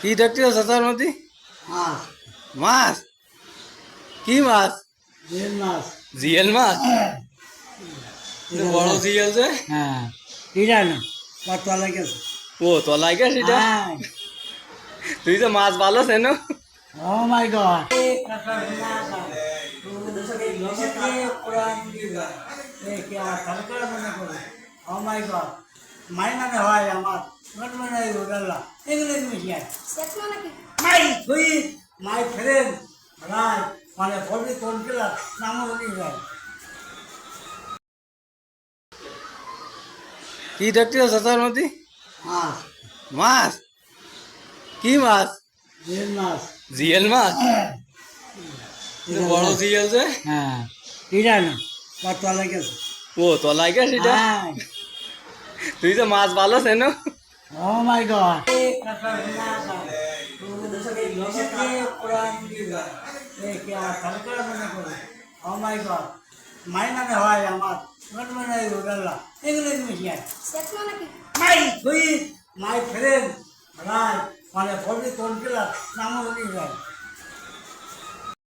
কি দেখতে চাচার মধ্যে? মাছ মাছ? কি মাছ? জিল মাছ। জিয়েল মাছ? বড় জিয়েল যে? হ্যাঁ এটা না তার তলায় গেছে। ও তলায় গেছে সেটা? হ্যাঁ। তুই তো মাছ ভালো চেন। ও মাই গড। ও মাই গড মাই মানে হয় আমার নট মানে রোগাল্লা এগুলো তুমি কি মাই তুই মাই ফ্রেন্ড রাই মানে ফলি তোর গেলা নাম উনি যায়। কি দেখতে চাচার মধ্যে? মাছ মাছ? কি মাছ? জিল মাছ। জিয়েল মাছ? বড় জিয়েল যে? হ্যাঁ এটা না তার তলায় গেছে। ও তলায় গেছে সেটা? হ্যাঁ। তুই তো মাছ ভালো chain. Oh my God. Oh my God. মাই মানে হয় আমার নট মানে রোগাল্লা এগুলো তুমি কি মাই তুই মাই ফ্রেন্ড রাই মানে ফলি তোর গেলা নাম উনি যায়।